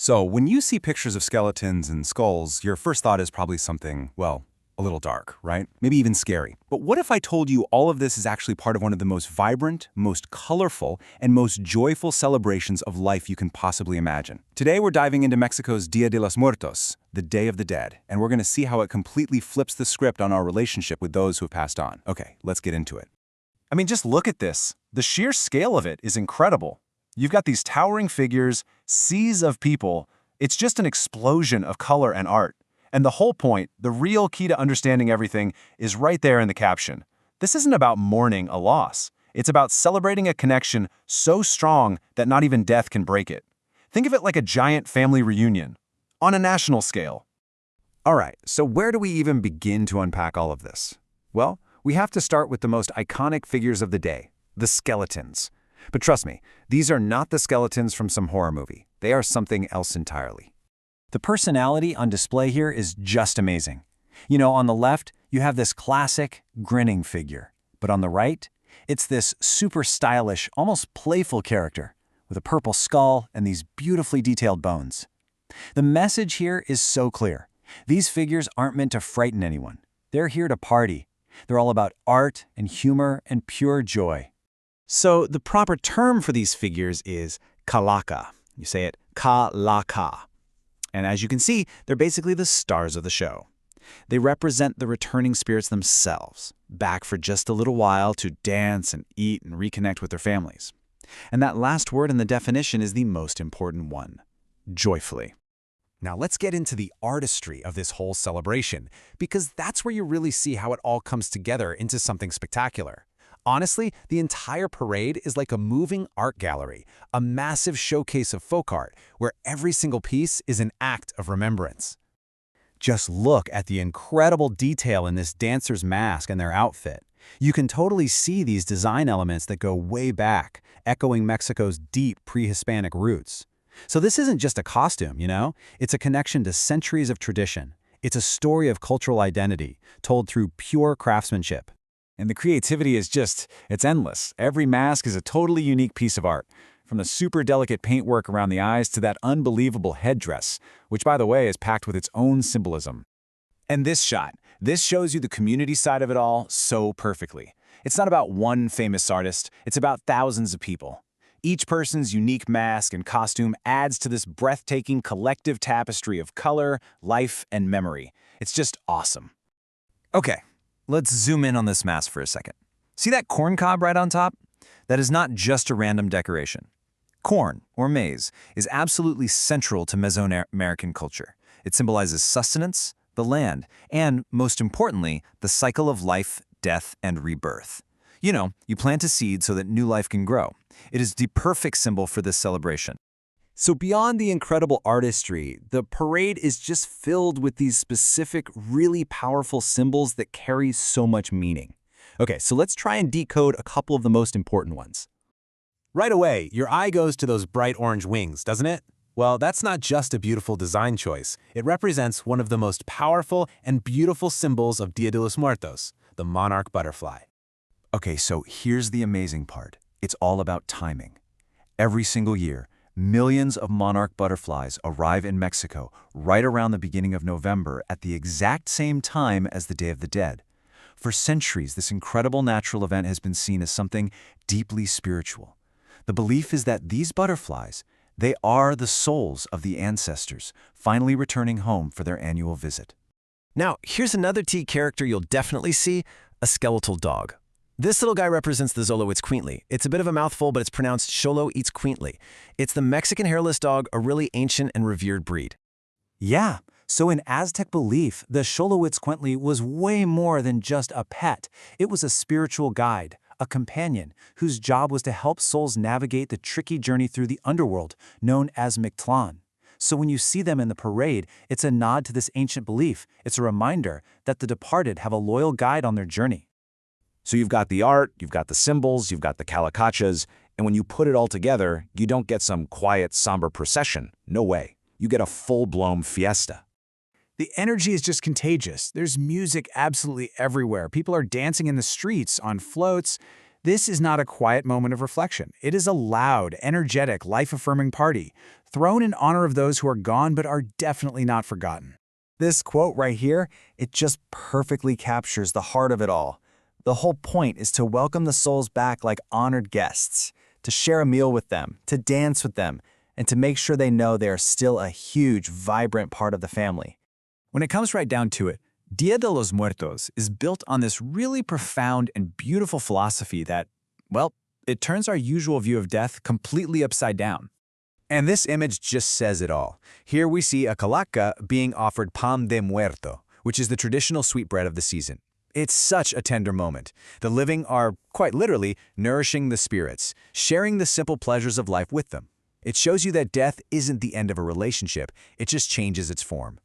So, when you see pictures of skeletons and skulls, your first thought is probably something, well, a little dark, right? Maybe even scary. But what if I told you all of this is actually part of one of the most vibrant, most colorful, and most joyful celebrations of life you can possibly imagine? Today, we're diving into Mexico's Dia de los Muertos, the Day of the Dead, and we're going to see how it completely flips the script on our relationship with those who have passed on. Okay, let's get into it. I mean, just look at this. The sheer scale of it is incredible. You've got these towering figures, seas of people. It's just an explosion of color and art. And the whole point, the real key to understanding everything, is right there in the caption. This isn't about mourning a loss. It's about celebrating a connection so strong that not even death can break it. Think of it like a giant family reunion, on a national scale. All right, so where do we even begin to unpack all of this? Well, we have to start with the most iconic figures of the day, the skeletons. But trust me, these are not the skeletons from some horror movie. They are something else entirely. The personality on display here is just amazing. You know, on the left, you have this classic, grinning figure. But on the right, it's this super stylish, almost playful character with a purple skull and these beautifully detailed bones. The message here is so clear. These figures aren't meant to frighten anyone. They're here to party. They're all about art and humor and pure joy. So the proper term for these figures is calaca. You say it calaca. And as you can see, they're basically the stars of the show. They represent the returning spirits themselves, back for just a little while to dance and eat and reconnect with their families. And that last word in the definition is the most important one: joyfully. Now let's get into the artistry of this whole celebration, because that's where you really see how it all comes together into something spectacular. Honestly, the entire parade is like a moving art gallery, a massive showcase of folk art, where every single piece is an act of remembrance. Just look at the incredible detail in this dancer's mask and their outfit. You can totally see these design elements that go way back, echoing Mexico's deep pre-Hispanic roots. So this isn't just a costume, you know? It's a connection to centuries of tradition. It's a story of cultural identity, told through pure craftsmanship. And the creativity is it's endless. Every mask is a totally unique piece of art, from the super delicate paintwork around the eyes to that unbelievable headdress, which, by the way, is packed with its own symbolism. And this shows you the community side of it all so perfectly. It's not about one famous artist, it's about thousands of people. Each person's unique mask and costume adds to this breathtaking collective tapestry of color, life, and memory. It's just awesome. Okay, let's zoom in on this mask for a second. See that corn cob right on top? That is not just a random decoration. Corn, or maize, is absolutely central to Mesoamerican culture. It symbolizes sustenance, the land, and, most importantly, the cycle of life, death, and rebirth. You know, you plant a seed so that new life can grow. It is the perfect symbol for this celebration. So beyond the incredible artistry, the parade is just filled with these specific, really powerful symbols that carry so much meaning. Okay, so let's try and decode a couple of the most important ones. Right away, your eye goes to those bright orange wings, doesn't it? Well, that's not just a beautiful design choice. It represents one of the most powerful and beautiful symbols of Dia de los Muertos, the monarch butterfly. Okay, so here's the amazing part. It's all about timing. Every single year, millions of monarch butterflies arrive in Mexico right around the beginning of November at the exact same time as the Day of the Dead. For centuries, this incredible natural event has been seen as something deeply spiritual. The belief is that these butterflies, they are the souls of the ancestors, finally returning home for their annual visit. Now, here's another T character you'll definitely see: a skeletal dog. This little guy represents the Xoloitzcuintli. It's a bit of a mouthful, but it's pronounced Xoloitzcuintli. It's the Mexican hairless dog, a really ancient and revered breed. Yeah, so in Aztec belief, the Xoloitzcuintli was way more than just a pet. It was a spiritual guide, a companion, whose job was to help souls navigate the tricky journey through the underworld, known as Mictlan. So when you see them in the parade, it's a nod to this ancient belief. It's a reminder that the departed have a loyal guide on their journey. So you've got the art, you've got the symbols, you've got the calacachas, and when you put it all together, you don't get some quiet, somber procession. No way. You get a full-blown fiesta. The energy is just contagious. There's music absolutely everywhere. People are dancing in the streets, on floats. This is not a quiet moment of reflection. It is a loud, energetic, life-affirming party, thrown in honor of those who are gone but are definitely not forgotten. This quote right here, it just perfectly captures the heart of it all. The whole point is to welcome the souls back like honored guests, to share a meal with them, to dance with them, and to make sure they know they are still a huge, vibrant part of the family. When it comes right down to it, Dia de los Muertos is built on this really profound and beautiful philosophy that, well, it turns our usual view of death completely upside down. And this image just says it all. Here we see a calaca being offered pan de muerto, which is the traditional sweetbread of the season. It's such a tender moment. The living are, quite literally, nourishing the spirits, sharing the simple pleasures of life with them. It shows you that death isn't the end of a relationship, it just changes its form.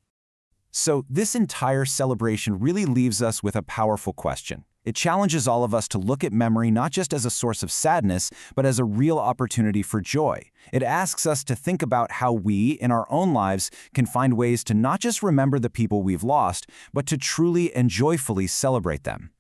So this entire celebration really leaves us with a powerful question. It challenges all of us to look at memory not just as a source of sadness, but as a real opportunity for joy. It asks us to think about how we, in our own lives, can find ways to not just remember the people we've lost, but to truly and joyfully celebrate them.